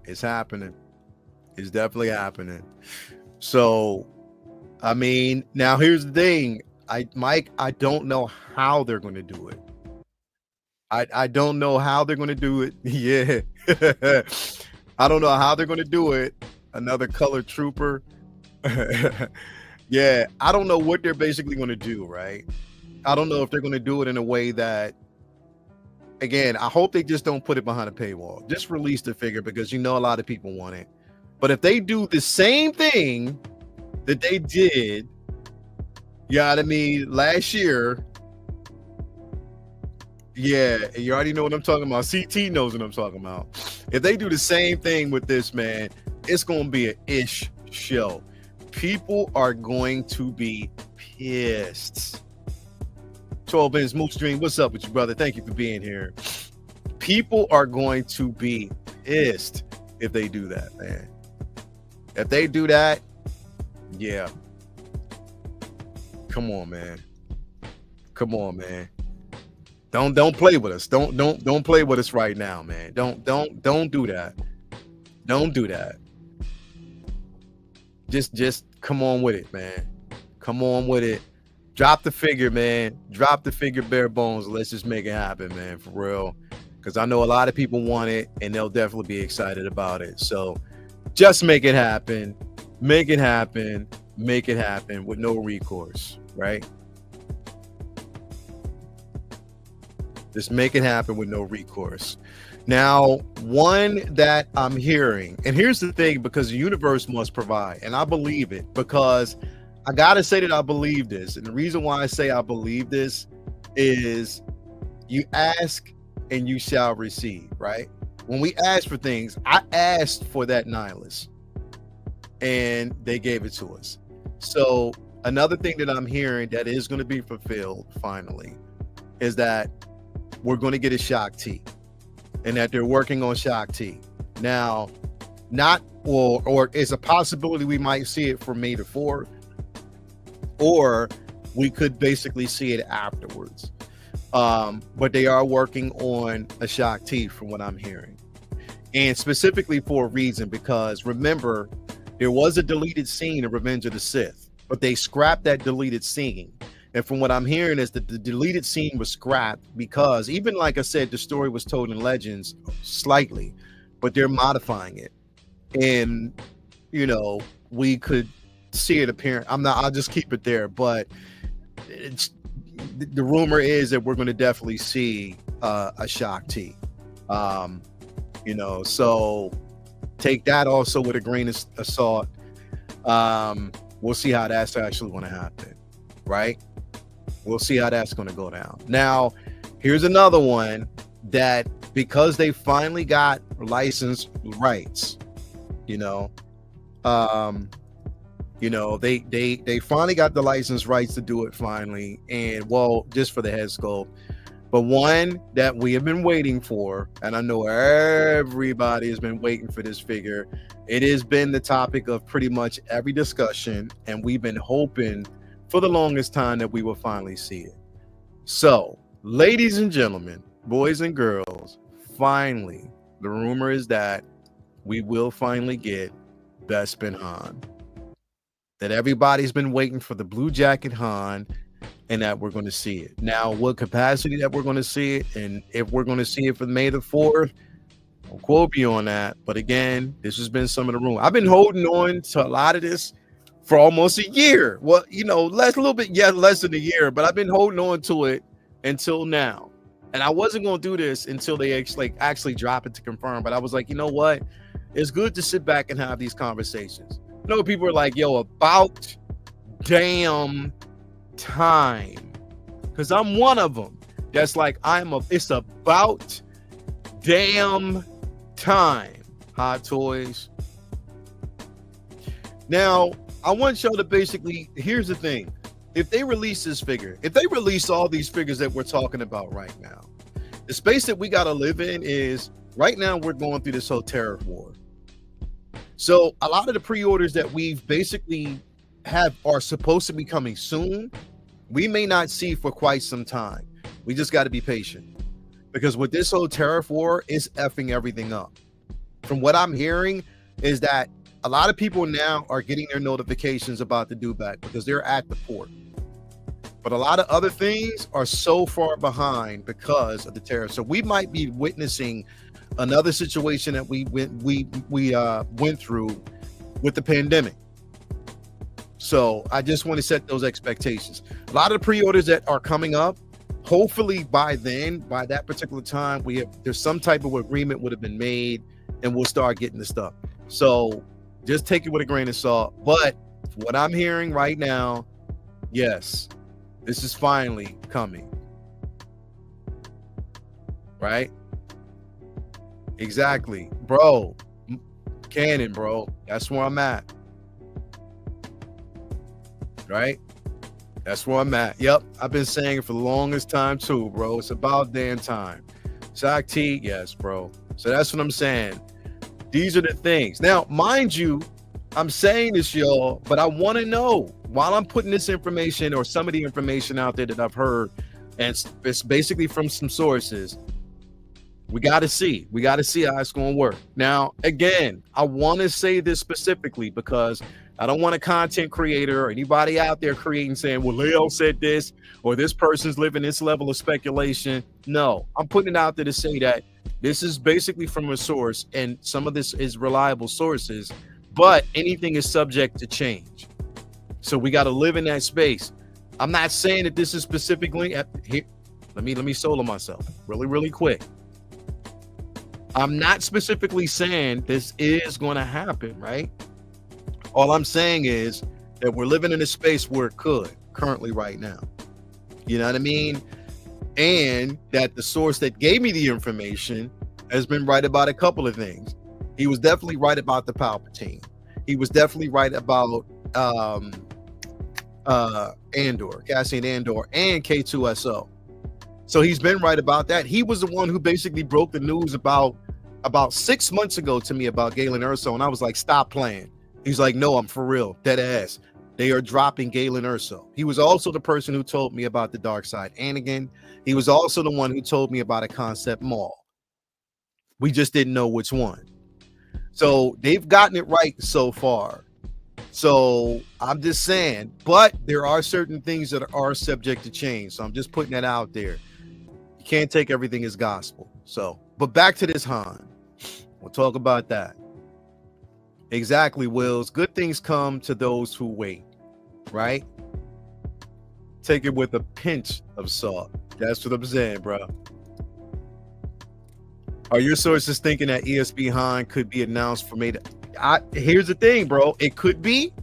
It's happening. It's definitely happening. So, I mean, now here's the thing. Mike, I don't know how they're going to do it. I don't know how they're going to do it. Yeah. I don't know how they're going to do it. Another colored trooper. Yeah. I don't know what they're basically going to do, right? I don't know if they're going to do it in a way that, again, I hope they just don't put it behind a paywall. Just release the figure, because a lot of people want it. But if they do the same thing that they did, last year, yeah, and you already know what I'm talking about. CT knows what I'm talking about. If they do the same thing with this, man, it's going to be an ish show. People are going to be pissed. 12 inch Moose Dream. What's up with you, brother? Thank you for being here. People are going to be pissed if they do that, man. If they do that, yeah. Come on, man. Come on, man. Don't play with us. Don't play with us right now, man. Don't do that. Don't do that. Just come on with it, man. Come on with it. Drop the figure, man. Drop the figure bare bones. Let's just make it happen, man, for real. Because I know a lot of people want it, and they'll definitely be excited about it. So just make it happen. Make it happen. Make it happen with no recourse, right? Just make it happen with no recourse. Now, one that I'm hearing, and here's the thing, because the universe must provide, and I believe it, because I gotta say that I believe this. And the reason why I say I believe this is you ask and you shall receive, right? When we ask for things, I asked for that nihilist and they gave it to us. So another thing that I'm hearing that is going to be fulfilled finally is that we're going to get a Shock T, and that they're working on Shock T. Now, not or it's a possibility we might see it for May the 4th, or we could basically see it afterwards. But they are working on a Shock T from what I'm hearing. And specifically for a reason, because remember, there was a deleted scene in Revenge of the Sith, but they scrapped that deleted scene. And from what I'm hearing is that the deleted scene was scrapped because, even like I said, the story was told in Legends slightly, but they're modifying it. And, you know, we could see it appearing. I'll just keep it there. But the rumor is that we're going to definitely see a Shock T. You know, so take that also with a grain of salt. We'll see how that's actually going to happen, right? We'll see how that's going to go down. Now, here's another one that, because they finally got license rights, they finally got the license rights to do it finally, and well, just for the head sculpt. But one that we have been waiting for, and I know everybody has been waiting for this figure. It has been the topic of pretty much every discussion, and we've been hoping for the longest time that we will finally see it. So, ladies and gentlemen, boys and girls, finally, the rumor is that we will finally get Bespin Han. That everybody's been waiting for the blue jacket Han, and that we're going to see it. Now, what capacity that we're going to see it, and if we're going to see it for May the 4th, I'll quote you on that. But again, this has been some of the rumor. I've been holding on to a lot of this for almost a year. Well, less than a year, but I've been holding on to it until now. And I wasn't going to do this until they actually drop it to confirm. But I was like, you know what? It's good to sit back and have these conversations. People are like, yo, about damn time. Because I'm one of them. That's like, it's about damn time. Hot Toys. Now, I want y'all to basically, here's the thing. If they release this figure, if they release all these figures that we're talking about right now, the space that we got to live in is, right now we're going through this whole tariff war. So a lot of the pre-orders that we've basically are supposed to be coming soon, we may not see for quite some time. We just got to be patient, because with this whole tariff war, it's effing everything up. From what I'm hearing is that a lot of people now are getting their notifications about the due back because they're at the port. But a lot of other things are so far behind because of the tariff. So we might be witnessing another situation that we went through with the pandemic. So I just want to set those expectations. A lot of the pre-orders that are coming up, hopefully by that particular time, there's some type of agreement would have been made, and we'll start getting the stuff. So just take it with a grain of salt. But what I'm hearing right now, yes, this is finally coming. Right? Exactly. Bro, Canon, bro. That's where I'm at. Right? That's where I'm at. Yep. I've been saying it for the longest time too, bro. It's about damn time. Sakti, yes, bro. So that's what I'm saying. These are the things. Now, mind you, I'm saying this, y'all, but I want to know while I'm putting this information or some of the information out there that I've heard, and it's basically from some sources. We got to see. We got to see how it's going to work. Now, again, I want to say this specifically because I don't want a content creator or anybody out there creating saying, well, Leo said this or this person's living this level of speculation. No, I'm putting it out there to say that this is basically from a source and some of this is reliable sources, but anything is subject to change. So we got to live in that space. I'm not saying that this is specifically here. Let me solo myself really quick. I'm not specifically saying this is going to happen, right? All I'm saying is that we're living in a space where it could currently right now. You know what I mean? And that the source that gave me the information has been right about a couple of things. He was definitely right about the Palpatine. He was definitely right about Andor, Cassian Andor, and K2SO. So he's been right about that. He was the one who basically broke the news about 6 months ago to me about Galen Erso, and I was like, stop playing. He's like, no, I'm for real, dead ass. They are dropping Galen Erso. He was also the person who told me about the dark side Anakin. He was also the one who told me about a concept Maul. We just didn't know which one. So they've gotten it right so far. So I'm just saying, but there are certain things that are subject to change. So I'm just putting that out there. You can't take everything as gospel. So, but back to this Han. We'll talk about that. Exactly, Wills. Good things come to those who wait, right? Take it with a pinch of salt. That's what I'm saying, bro. Are your sources thinking that ESP Han could be announced for me? Here's the thing, bro. It could be,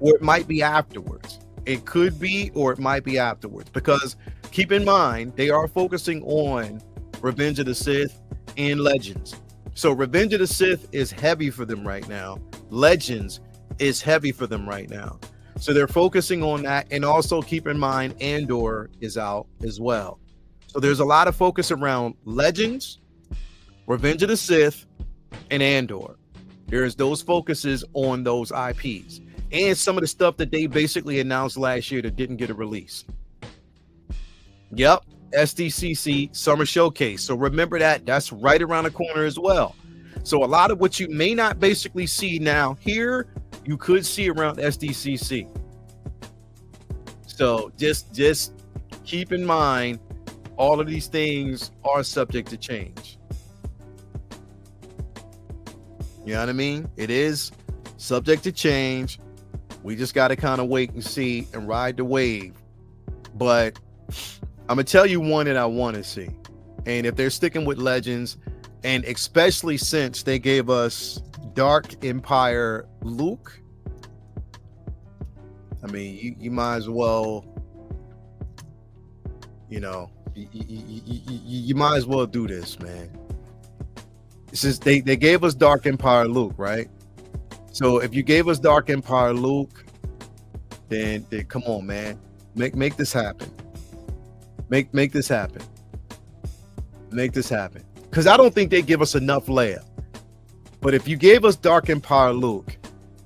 or it might be afterwards. It could be, or it might be afterwards. Because keep in mind, they are focusing on Revenge of the Sith and Legends. So Revenge of the Sith is heavy for them right now. Legends is heavy for them right now. So they're focusing on that. And also keep in mind, Andor is out as well. So there's a lot of focus around Legends, Revenge of the Sith, and Andor. There's those focuses on those IPs. And some of the stuff that they basically announced last year that didn't get a release. Yep. SDCC Summer Showcase. So remember that. That's right around the corner as well. So a lot of what you may not basically see now here, you could see around SDCC. So just keep in mind, all of these things are subject to change. You know what I mean? It is subject to change. We just got to kind of wait and see and ride the wave. But I'm going to tell you one that I want to see. And if they're sticking with Legends, and especially since they gave us Dark Empire Luke, I mean, you might as well, you know, you might as well do this, man. Since they gave us Dark Empire Luke, right? So if you gave us Dark Empire Luke, then come on, man. Make this happen. Make this happen. Make this happen. Because I don't think they give us enough Leia. But if you gave us Dark Empire Luke,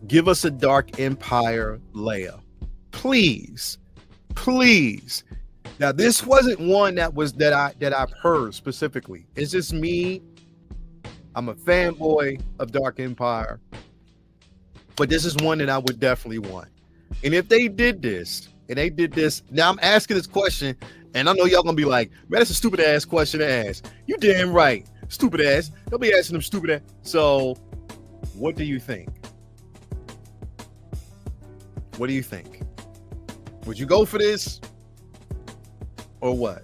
give us a Dark Empire Leia. Please. Please. Now, this wasn't one that I've heard specifically. It's just me. I'm a fanboy of Dark Empire. But this is one that I would definitely want. And if they did this, now I'm asking this question, and I know y'all gonna be like, man, that's a stupid ass question to ask. You damn right. Stupid ass. They'll be asking them stupid ass. So, what do you think? What do you think? Would you go for this? Or what?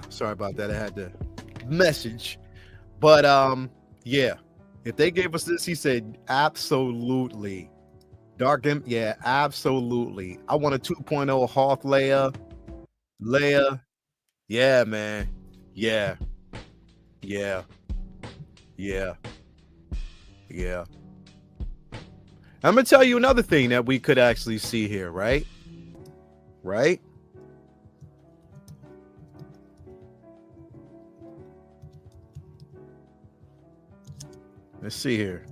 Sorry about that. I had to message. But yeah. If they gave us this, he said absolutely. Dark Imp, yeah, absolutely. I want a 2.0 Hoth Leia. Leia. Yeah, man. Yeah. Yeah. Yeah. Yeah. I'm gonna tell you another thing that we could actually see here, right? Right? Let's see here.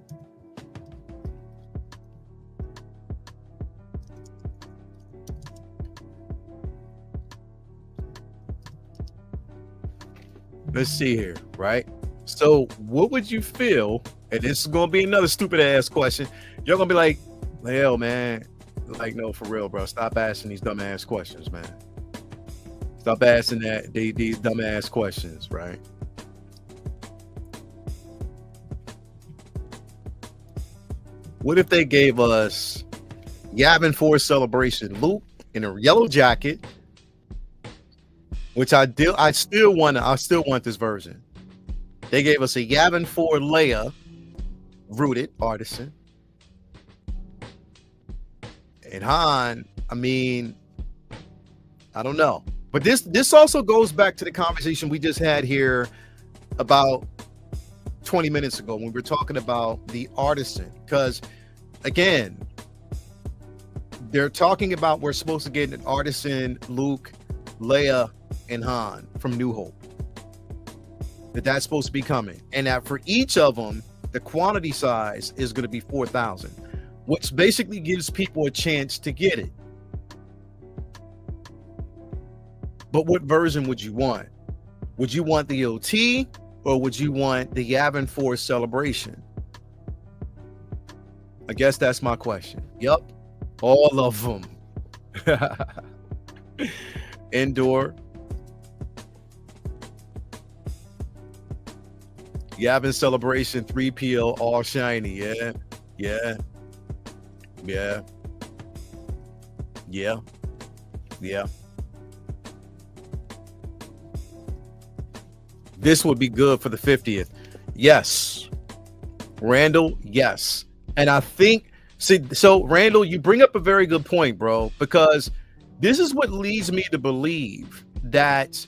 Let's see here, right? So, what would you feel? And this is gonna be another stupid ass question. You're gonna be like, hell, man, like, no, for real, bro. Stop asking these dumb ass questions, man. Stop asking these dumb ass questions, right? What if they gave us Yavin 4 Celebration Luke in a yellow jacket, which I still want this version. They gave us a Yavin 4 Leia rooted artisan. And Han, I mean, I don't know. But this also goes back to the conversation we just had here about 20 minutes ago when we were talking about the artisan. Because again, they're talking about we're supposed to get an artisan Luke, Leia, and Han from New Hope. That's supposed to be coming. And that for each of them, the quantity size is going to be 4,000, which basically gives people a chance to get it. But what version would you want? Would you want the OT or would you want the Yavin 4 Celebration? I guess that's my question. Yep. All of them. Indoor. Yavin Celebration 3PO all shiny. Yeah. Yeah. Yeah. Yeah. Yeah. This would be good for the 50th. Yes. Randall, yes. And I think, so Randall, you bring up a very good point, bro, because this is what leads me to believe that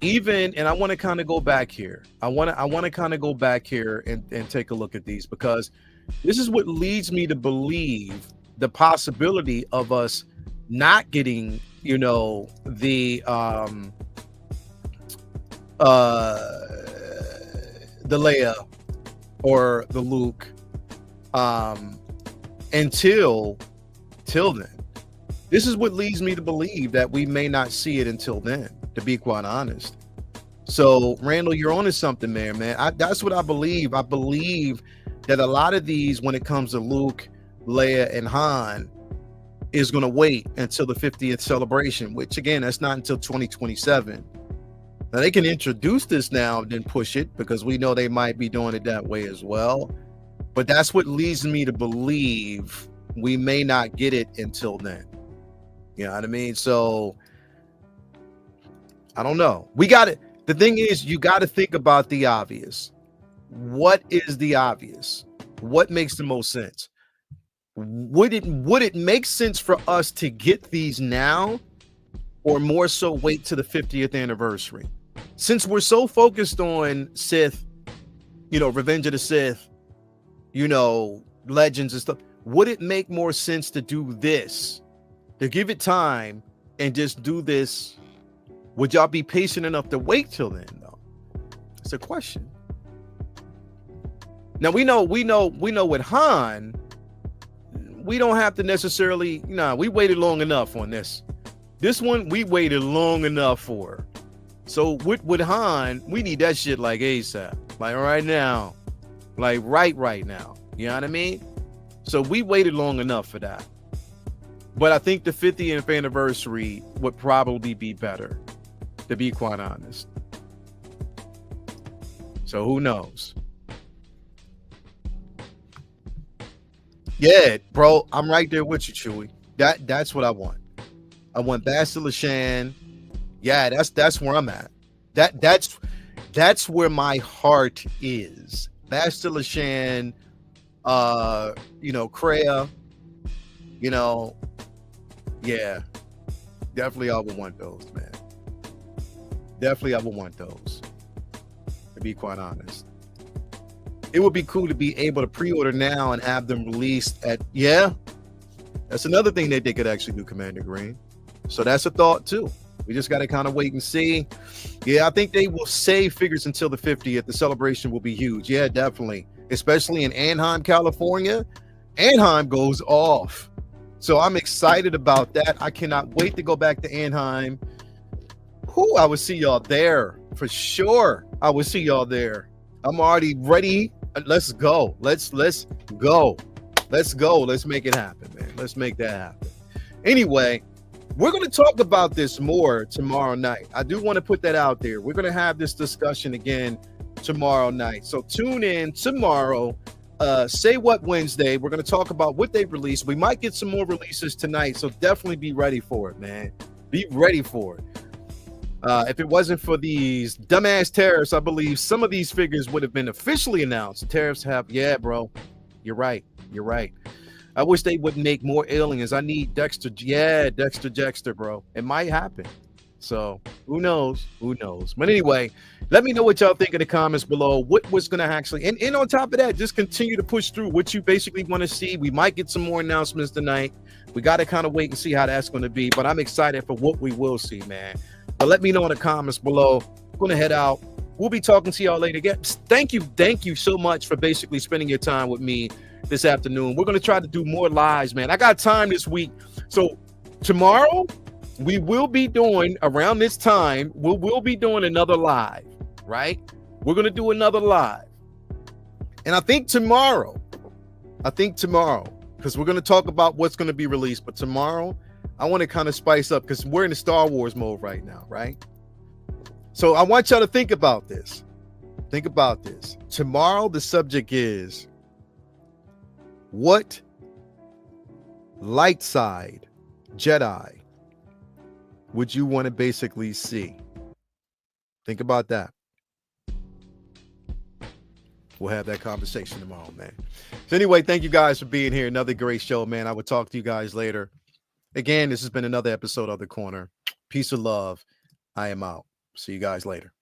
even, and I want to kind of go back here. I want to kind of go back here and take a look at these, because this is what leads me to believe the possibility of us not getting, the Leia or the Luke until then. This is what leads me to believe that we may not see it until then, to be quite honest. So Randall, you're onto something there, man. That's what I believe. I believe that a lot of these, when it comes to Luke, Leia, and Han, is going to wait until the 50th celebration, which again, that's not until 2027. Now they can introduce this now and then push it, because we know they might be doing it that way as well. But that's what leads me to believe we may not get it until then. You know what I mean? So I don't know. We got it. The thing is, you got to think about the obvious. What is the obvious? What makes the most sense? Would it make sense for us to get these now, or more so wait to the 50th anniversary? Since we're so focused on Sith, Revenge of the Sith, Legends and stuff, would it make more sense to do this, to give it time and just do this? Would y'all be patient enough to wait till then, though? It's a question. Now we know with Han, we don't have to necessarily, we waited long enough on this. This one we waited long enough for. So with Han, we need that shit like ASAP, like right now, like right now. You know what I mean? So we waited long enough for that. But I think the 50th anniversary would probably be better, to be quite honest. So who knows? Yeah, bro, I'm right there with you, Chewy. That's what I want. I want Bastila Shan. Yeah, that's where I'm at. That's where my heart is. Bastila Shan, Kreia, you know, yeah, definitely I would want those, man. Definitely I would want those, to be quite honest. It would be cool to be able to pre-order now and have them released at, yeah, that's another thing that they could actually do, Commander Green. So that's a thought too. We just got to kind of wait and see. Yeah, I think they will save figures until the 50th. The celebration will be huge. Yeah, definitely. Especially in Anaheim, California. Anaheim goes off. So I'm excited about that. I cannot wait to go back to Anaheim. Whoo, I will see y'all there for sure. I will see y'all there. I'm already ready. Let's go. Let's go. Let's go. Let's make it happen, man. Let's make that happen. Anyway, we're going to talk about this more tomorrow night. I do want to put that out there. We're going to have this discussion again tomorrow night. So tune in tomorrow. Say What Wednesday. We're going to talk about what they released. We might get some more releases tonight. So definitely be ready for it, man. Be ready for it. If it wasn't for these dumbass tariffs, I believe some of these figures would have been officially announced. Tariffs have, yeah, bro. You're right. You're right. I wish they would make more aliens. I need Dexter. Yeah, Dexter, bro. It might happen. So who knows? Who knows? But anyway, let me know what y'all think in the comments below. What was going to actually, and on top of that, just continue to push through what you basically want to see. We might get some more announcements tonight. We got to kind of wait and see how that's going to be. But I'm excited for what we will see, man. But let me know in the comments below. I'm going to head out. We'll be talking to y'all later. Again, thank you so much for basically spending your time with me this afternoon. We're going to try to do more lives, man. I got time this week. So tomorrow, we will be doing, around this time, we'll be doing another live, right? We're going to do another live. And I think tomorrow, because we're going to talk about what's going to be released. But tomorrow, I want to kind of spice up because we're in the Star Wars mode right now, right? So I want y'all to think about this. Think about this. Tomorrow, the subject is, what light side Jedi would you want to basically see? Think about that. We'll have that conversation tomorrow, man. So anyway, thank you guys for being here. Another great show, man. I will talk to you guys later. Again, this has been another episode of The Corner. Peace and love. I am out. See you guys later.